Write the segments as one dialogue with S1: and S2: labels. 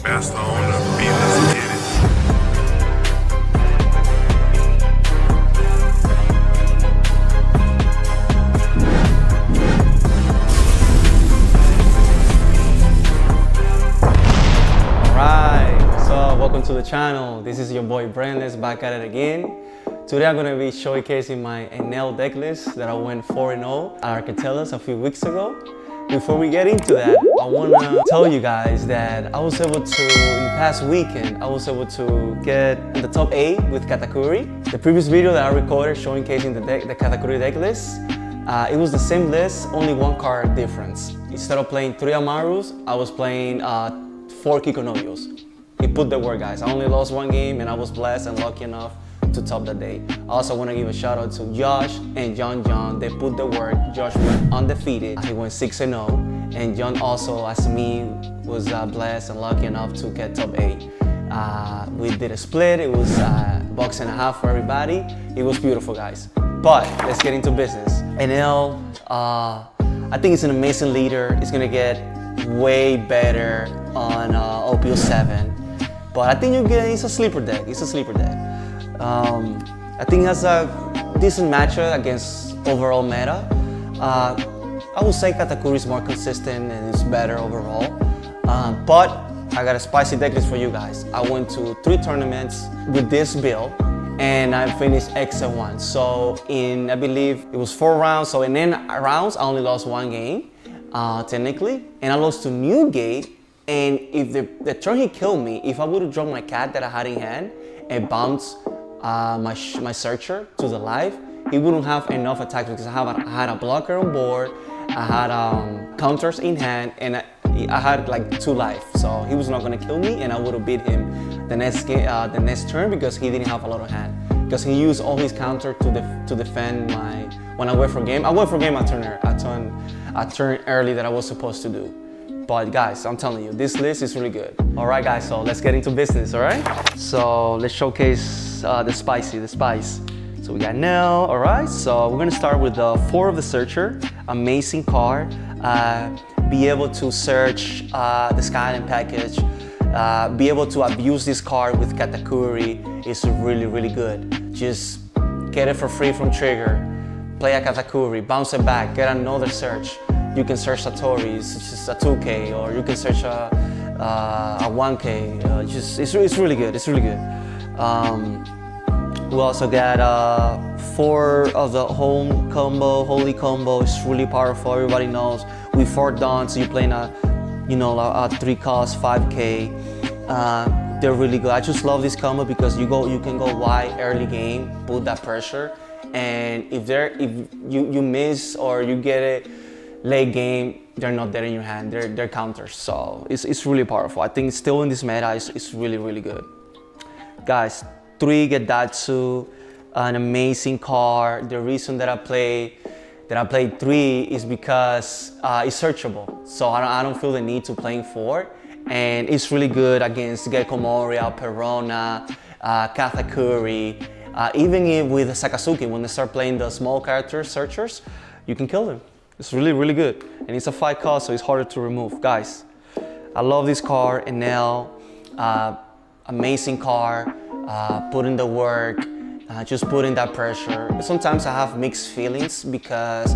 S1: faster on the beat. Let's get it.
S2: Alright, so welcome to the channel. This is your boy Brandless back at it again. Today I'm going to be showcasing my Enel deck list that I went 4-0 at Arcatelas a few weeks ago. Before we get into that, I want to tell you guys that I was able to, in the past weekend, I was able to get in the top 8 with Katakuri. The previous video that I recorded showcasing the Katakuri deck list, it was the same list, only one card difference. Instead of playing 3 Amarus, I was playing 4 Kikonoyos. It put the work, guys. I only lost 1 game and I was blessed and lucky enough to top the day. I also want to give a shout out to Josh and John. They put the work. Josh went undefeated. He went 6-0. And John also, as me, was blessed and lucky enough to get top 8. We did a split. It was $1.50 for everybody. It was beautiful, guys. But let's get into business. Enel, I think it's an amazing leader. It's gonna get way better on OP07. But I think it's a sleeper deck. It's a sleeper deck. I think it has a decent matchup against overall meta. I would say Katakuri is more consistent and it's better overall. But I got a spicy deck list for you guys. I went to 3 tournaments with this build and I finished X1. So I believe it was 4 rounds. So in 9 rounds, I only lost 1 game, technically. And I lost to Newgate. And if the turn he killed me, if I would have dropped my cat that I had in hand and bounced my searcher to the life, he wouldn't have enough attacks because I had a blocker on board, I had counters in hand, and I had like 2 life. So he was not gonna kill me, and I would have beat him the next turn because he didn't have a lot of hand. Because he used all his counter to defend when I went for game. I went for game a turn early that I was supposed to do. But guys, I'm telling you, this list is really good. All right, guys, so let's get into business, all right? So let's showcase the spice. So we got Enel, all right? So we're gonna start with the 4 of the Searcher. Amazing card. Be able to search the Skyline package. Be able to abuse this card with Katakuri is really, really good. Just get it for free from trigger. Play a Katakuri, bounce it back, get another search. You can search Satori's, it's just a 2K, or you can search a 1K. It's really good. It's really good. We also got 4 of the home combo, holy combo. It's really powerful. Everybody knows with 4 dons, so you're playing a 3 cost 5K. They're really good. I just love this combo because you can go wide early game, put that pressure, and if you miss or you get it late game, they're not dead in your hand, they're counters. So it's really powerful. I think still in this meta, it's really, really good. Guys, 3 Gedatsu, an amazing card. The reason that I played 3 is because it's searchable. So I don't feel the need to playing 4. And it's really good against Gecko Moria, Perona, Katakuri. Even with Sakazuki, when they start playing the small character searchers, you can kill them. It's really, really good. And it's a 5 cost, so it's harder to remove. Guys, I love this card, Enel. Amazing card, put in the work, just put in that pressure. Sometimes I have mixed feelings because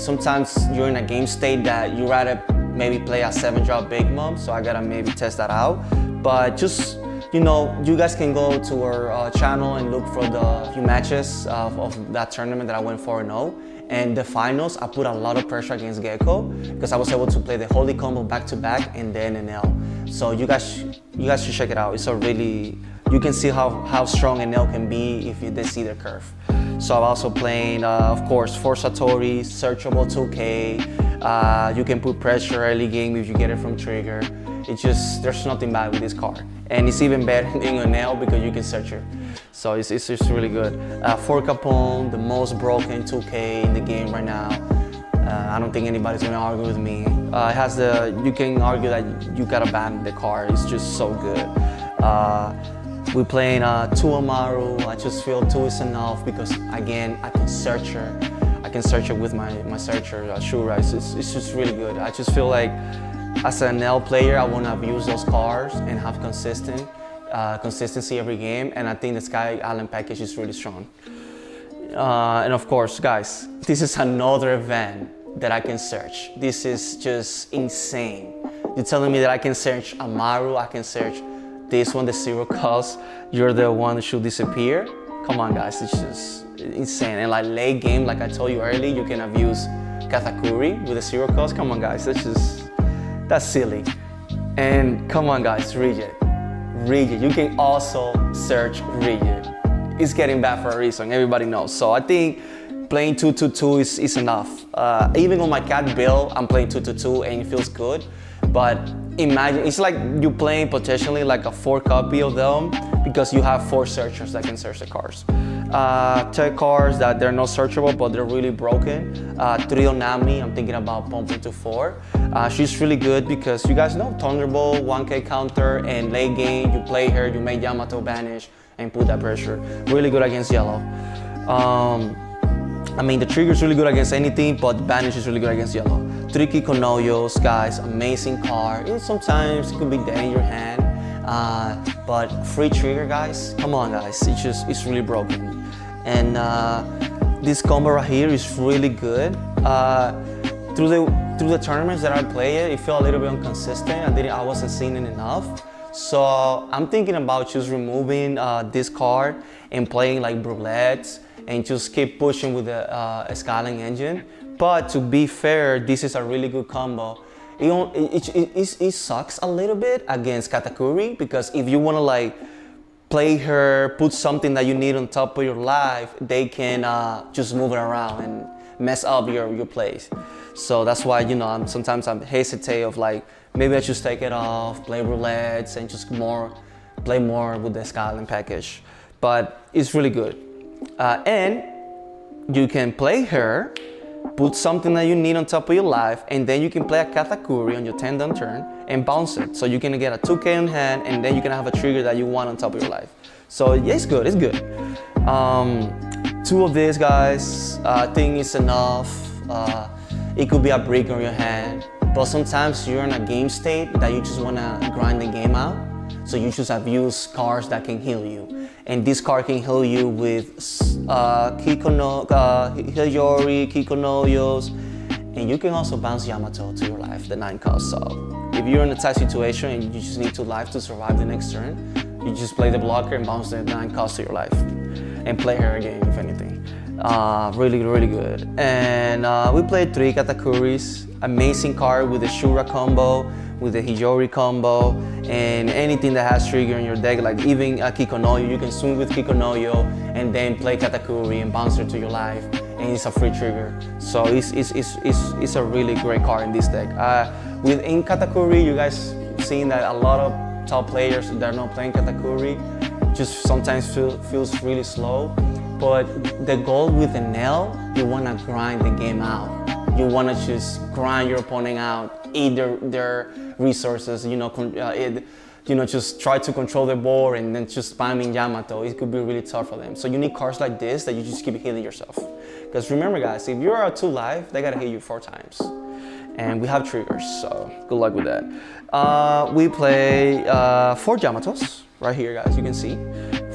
S2: sometimes you're in a game state that you rather maybe play a 7-drop Big Mom, so I gotta maybe test that out. But just, you guys can go to our channel and look for the few matches of that tournament that I went 4-0. And the finals, I put a lot of pressure against Gecko because I was able to play the holy combo back to back and then Enel. So you guys should check it out. It's you can see how strong Enel can be if they see their curve. So I'm also playing, of course, 4 Satori, searchable 2K. You can put pressure early game if you get it from trigger. There's nothing bad with this card. And it's even better than Enel because you can search it. So it's just really good. 4 Capone, the most broken 2K in the game right now. I don't think anybody's gonna argue with me. You can argue that you gotta ban the card. It's just so good. We're playing 2 Amaru. I just feel 2 is enough because again, I can search her. I can search it with my searcher, Shura. It's just really good. I just feel like as an Enel player, I want to abuse those cards and have consistency every game. And I think the Sky Island package is really strong. And of course, guys, this is another event that I can search. This is just insane. You're telling me that I can search Amaru, I can search this one, the 0 cost. You're the one that should disappear. Come on, guys, it's just insane. And like late game, like I told you earlier, you can abuse Katakuri with a 0 cost. Come on, guys, that's silly. And come on, guys, Rigid. You can also search Rigid. It's getting bad for a reason, everybody knows. So I think playing 2-2-2 is enough. Even on my cat build, I'm playing 2-2-2 and it feels good. But imagine, it's like you playing potentially like a 4 copy of them because you have 4 searchers that can search the cards. Tech cards that they're not searchable, but they're really broken. Trio Nami, I'm thinking about pumping to 4. She's really good because you guys know Thunderbolt, 1K counter, and late game, you play her, you make Yamato banish and put that pressure. Really good against yellow. I mean, the trigger is really good against anything, but the banish is really good against yellow. 3 Kikonoyos, guys, amazing card. Sometimes it could be dead in your hand, but free trigger, guys. Come on, guys, it's really broken. And this combo right here is really good. Through the tournaments that I played, it felt a little bit inconsistent. I wasn't seeing it enough. So I'm thinking about just removing this card and playing like Broulettes and just keep pushing with the scaling engine. But to be fair, this is a really good combo. It sucks a little bit against Katakuri because if you want to like play her, put something that you need on top of your life, they can just move it around and mess up your plays. So that's why, you know, sometimes I'm hesitate of like, maybe I just take it off, play Broulettes, and just play more with the Skyline package. But it's really good. And you can play her, put something that you need on top of your life, and then you can play a Katakuri on your 10-down turn and bounce it. So you can get a 2K in hand, and then you can have a trigger that you want on top of your life. So yeah, it's good, it's good. 2 of these, guys, I think it's enough. It could be a brick on your hand, but sometimes you're in a game state that you just want to grind the game out. So you just abuse cards that can heal you. And this card can heal you with Hiyori, Kikonoyos, and you can also bounce Yamato to your life, the 9 cost. So if you're in a tight situation and you just need 2 life to survive the next turn, you just play the blocker and bounce the 9 cost to your life. And play her again, if anything. Really, really good. And we played 3 Katakuris. Amazing card with the Shura combo, with the Hiyori combo, and anything that has trigger in your deck, like even Kikonoyo. You can swing with Kikonoyo and then play Katakuri and bounce her to your life, and it's a free trigger. So it's a really great card in this deck. Within Katakuri, you guys seen that a lot of top players that are not playing Katakuri just sometimes feels really slow. But the goal with Enel, you want to grind the game out. You want to just grind your opponent out, eat their resources, just try to control the board and then just spamming Yamato. It could be really tough for them. So you need cards like this that you just keep healing yourself. Because remember, guys, if you're at 2 life, they gotta hit you 4 times. And we have triggers, so good luck with that. We play 4 Yamatos right here, guys. You can see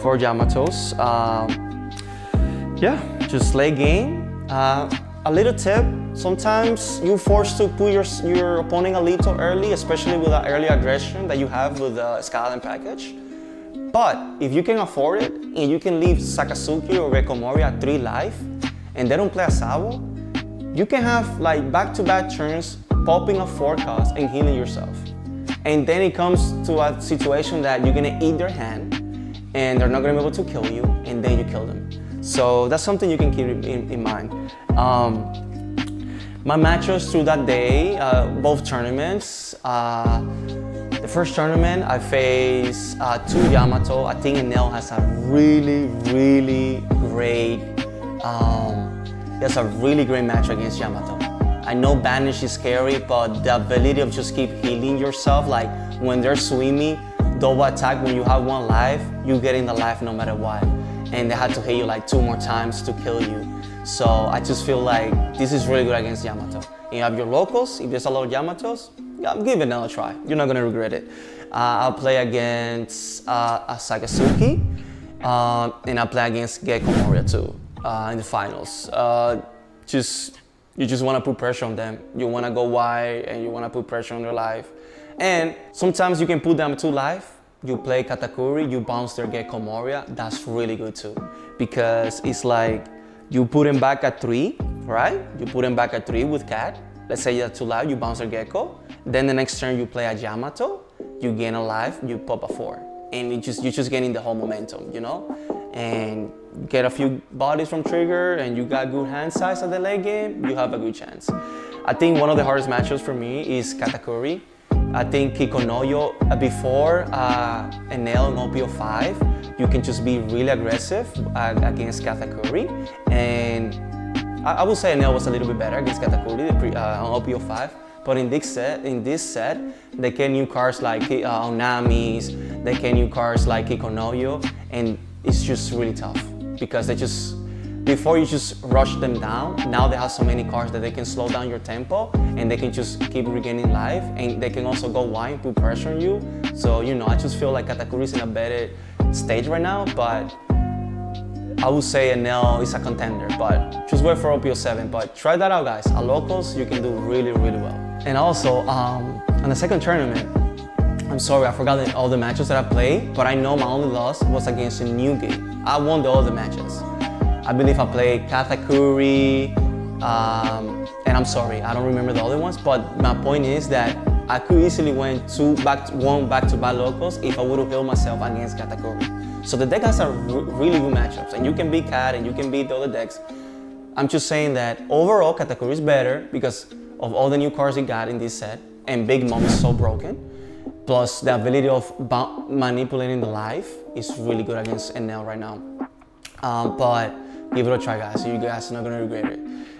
S2: 4 Yamatos. Yeah, just late game. A little tip, sometimes you're forced to put your opponent a little early, especially with the early aggression that you have with the Skyline package. But if you can afford it, and you can leave Sakazuki or Rekomori at 3 life, and they don't play a Sabo, you can have like back-to-back turns, popping a 4 cost and healing yourself. And then it comes to a situation that you're gonna eat their hand, and they're not gonna be able to kill you, and then you kill them. So that's something you can keep in mind. My matchups through that day, both tournaments. The first tournament, I faced 2 Yamato. I think Enel has a really, really great, he has a really great match against Yamato. I know Banish is scary, but the ability of just keep healing yourself, like when they're swinging, double attack when you have 1 life, you get in the life no matter what. And they had to hit you like 2 more times to kill you. So I just feel like this is really good against Yamato. And you have your locals, if there's a lot of Yamatos, give Enel a try. You're not gonna regret it. I'll play against Sakasuki, and I'll play against Gecko Moria too in the finals. You just want to put pressure on them. You want to go wide and you want to put pressure on their life. And sometimes you can put them to life. You play Katakuri, you bounce their Gecko Moria. That's really good too, because it's like you put them back at 3, right? You put them back at 3 with Cat. Let's say you're too loud, you bounce their Gecko. Then the next turn you play a Yamato, you gain a life, you pop a 4. And you're just getting the whole momentum, you know? And get a few bodies from trigger and you got good hand size at the late game, you have a good chance. I think one of the hardest matchups for me is Katakuri. I think Kikonoyo before Enel and OP05, you can just be really aggressive against Katakuri. And I would say Enel was a little bit better against Katakuri on OP05. But in this set, they can new cards like Onamis, they can new cards like Kikonoyo, and it's just really tough because before you just rush them down, now they have so many cards that they can slow down your tempo and they can just keep regaining life, and they can also go wide and put pressure on you. So, you know, I just feel like Katakuri is in a better stage right now, but I would say Enel is a contender, but just wait for OP07. But try that out, guys. At locals, you can do really, really well. And also, on the second tournament, I'm sorry, I forgot all the matches that I played, but I know my only loss was against a Newgate. I won the other matches. I believe I played Katakuri, and I'm sorry, I don't remember the other ones, but my point is that I could easily win back-to-back locals if I would have healed myself against Katakuri. So the deck has a really good matchups, and you can beat Cat and you can beat the other decks. I'm just saying that overall Katakuri is better because of all the new cards he got in this set, and Big Mom is so broken. Plus the ability of manipulating the life is really good against Enel right now. But give it a try, guys. You guys are not gonna regret it.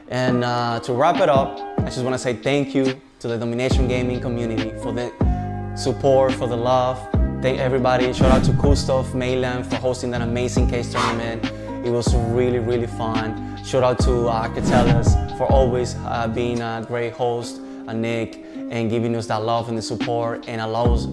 S2: And to wrap it up, I just wanna say thank you to the Domination Gaming community for the support, for the love. Thank everybody. Shout out to Cool Stuff Mainland for hosting that amazing case tournament. It was really, really fun. Shout out to Arcatellas for always being a great host, Nick, and giving us that love and the support, and allows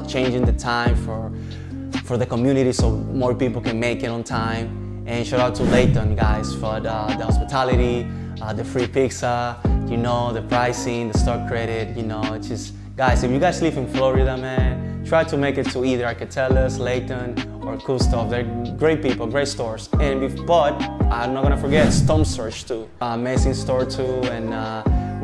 S2: changing the time for the community so more people can make it on time. And shout out to Layton, guys, for the hospitality, the free pizza, you know, the pricing, the stock credit, you know, it's just, guys, if you guys live in Florida, man, try to make it to either Arcatellas, Layton, or Cool Stuff. They're great people, great stores. But I'm not gonna forget Storm Surge too. Amazing store too, and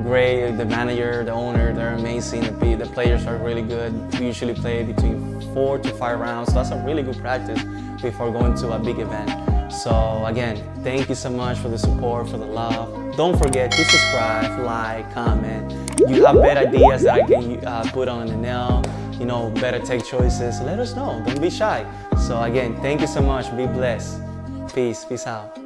S2: great, the manager, the owner, they're amazing. The players are really good. We usually play between 4 to 5 rounds. So that's a really good practice before going to a big event. So again, thank you so much for the support, for the love. Don't forget to subscribe, like, comment. You have better ideas that I can put on Enel, you know, better tech choices. Let us know, don't be shy. So again, thank you so much, be blessed. Peace out.